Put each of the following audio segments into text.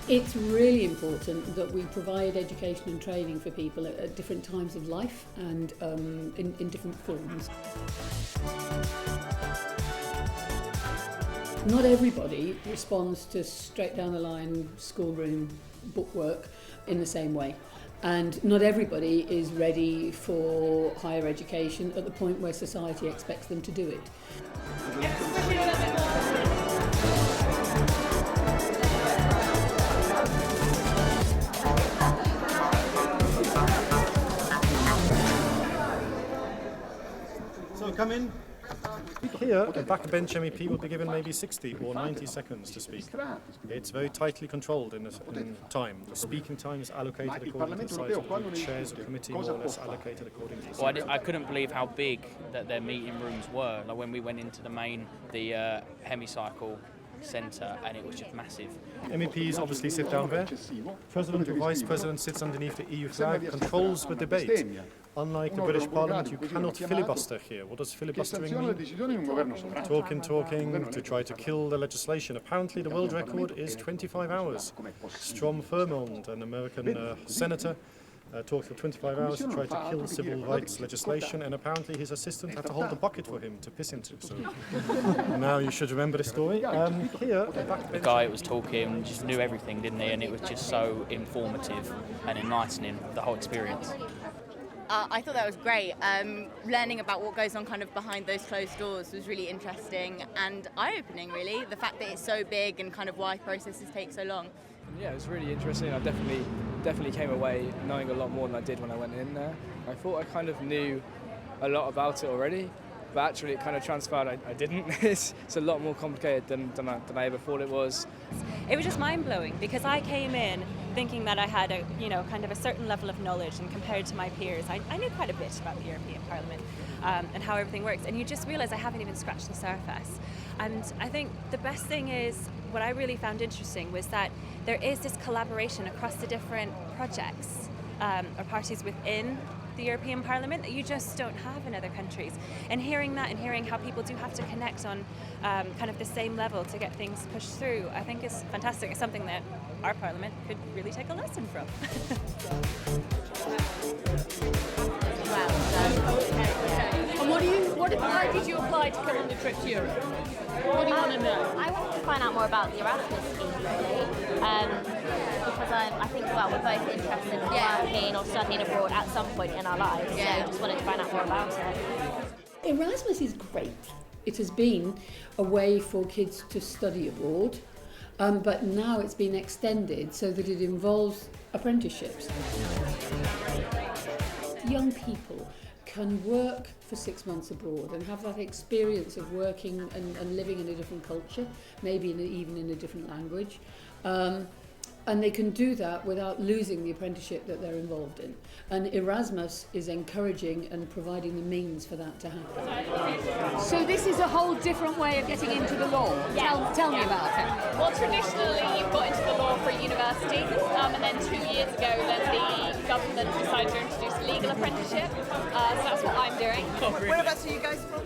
It's really important that we provide education and training for people at different times of life and in different forms. Not everybody responds to straight down the line schoolroom bookwork in the same way, and not everybody is ready for higher education at the point where society expects them to do it. So come in. Here, a backbench MEP will be given maybe 60 or 90 seconds to speak. It's very tightly controlled in time. The speaking time is allocated according to the size of the chairs of committee, more or less allocated according to the size. Well, I couldn't believe how big that their meeting rooms were. Like when we went into the hemicycle centre, and it was just massive. MEPs obviously sit down there. President or Vice President sits underneath the EU flag, controls the debate. Unlike the British Parliament, you cannot filibuster here. What does filibustering mean? Talking to try to kill the legislation. Apparently the world record is 25 hours. Strom Thurmond, an American senator, talked for 25 hours to try to kill civil rights legislation, and apparently his assistant had to hold a bucket for him to piss into. So now you should remember the story. Here, the guy that was talking just knew everything, didn't he? And it was just so informative and enlightening, the whole experience. I thought that was great. Learning about what goes on kind of behind those closed doors was really interesting and eye-opening, really. The fact that it's so big and kind of why processes take so long. Yeah, it was really interesting. I definitely came away knowing a lot more than I did when I went in there. I thought I kind of knew a lot about it already, but actually it kind of transpired I didn't. It's a lot more complicated than I ever thought it was. It was just mind-blowing because I came in thinking that I had kind of a certain level of knowledge, and compared to my peers, I knew quite a bit about the European Parliament and how everything works, and you just realise I haven't even scratched the surface. And I think the best thing is, what I really found interesting was that there is this collaboration across the different projects or parties within the European Parliament that you just don't have in other countries. And hearing that and hearing how people do have to connect on kind of the same level to get things pushed through, I think is fantastic. It's something that our Parliament could really take a lesson from. And why did you apply to come on the trip to Europe? What do you want to know? I wanted to find out more about the Erasmus scheme, really, because I think, well, we're both interested in working or studying abroad at some point in our lives, so I just wanted to find out more about it. Erasmus is great. It has been a way for kids to study abroad, but now it's been extended so that it involves apprenticeships. Young people can work for 6 months abroad and have that experience of working and living in a different culture, maybe even in a different language. And they can do that without losing the apprenticeship that they're involved in. And Erasmus is encouraging and providing the means for that to happen. So this is a whole different way of getting into the law. Tell me about it. Well, traditionally you've got into the law for a university, and then 2 years ago then the government decided to introduce legal apprenticeship, so that's what I'm doing. Whereabouts are you guys from?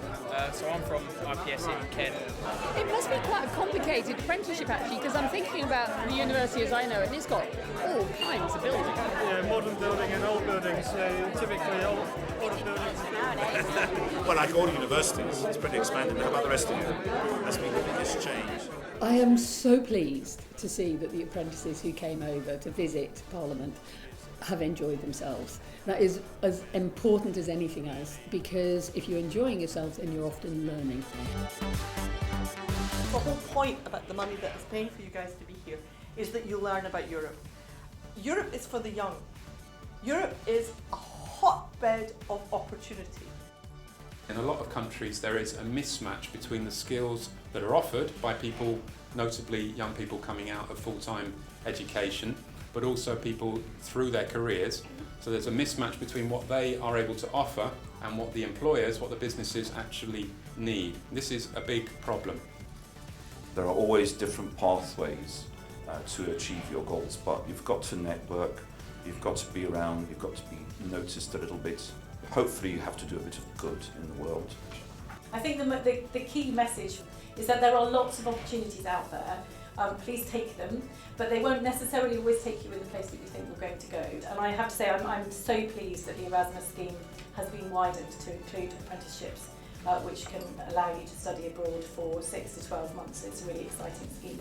So I'm from IPS in Kent. It must be quite a complicated apprenticeship, actually, because I'm thinking about the university as I know it, and it's got all kinds of buildings. yeah, modern building and old buildings. Typically older buildings. Well, like all universities, it's pretty expanded. How about the rest of you? That's been the biggest change. I am so pleased to see that the apprentices who came over to visit Parliament have enjoyed themselves. That is as important as anything else, because if you're enjoying yourselves, then you're often learning. The whole point about the money that is paying for you guys to be here is that you learn about Europe. Europe is for the young. Europe is a hotbed of opportunity. In a lot of countries there is a mismatch between the skills that are offered by people, notably young people coming out of full-time education, but also people through their careers. So there's a mismatch between what they are able to offer and what the employers, what the businesses actually need. This is a big problem. There are always different pathways to achieve your goals, but you've got to network, you've got to be around, you've got to be noticed a little bit. Hopefully you have to do a bit of good in the world. I think the key message is that there are lots of opportunities out there, please take them, but they won't necessarily always take you in the place that you think you're going to go. And I have to say I'm so pleased that the Erasmus scheme has been widened to include apprenticeships, which can allow you to study abroad for 6 to 12 months. It's a really exciting scheme.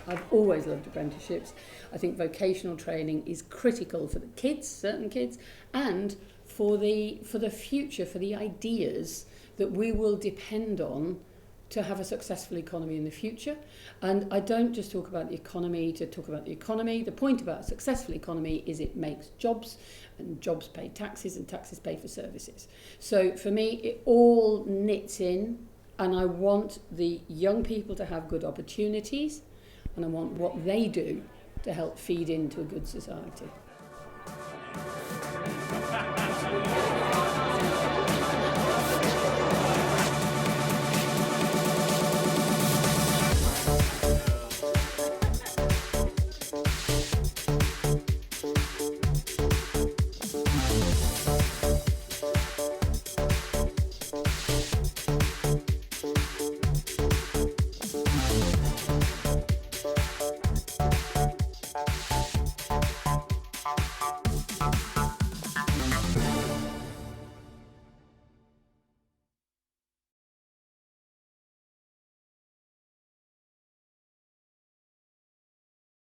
I've always loved apprenticeships. I think vocational training is critical for the kids, certain kids, and for the future, for the ideas that we will depend on to have a successful economy in the future. And I don't just talk about the economy to talk about the economy. The point about a successful economy is it makes jobs, and jobs pay taxes, and taxes pay for services. So for me, it all knits in, and I want the young people to have good opportunities, and I want what they do to help feed into a good society.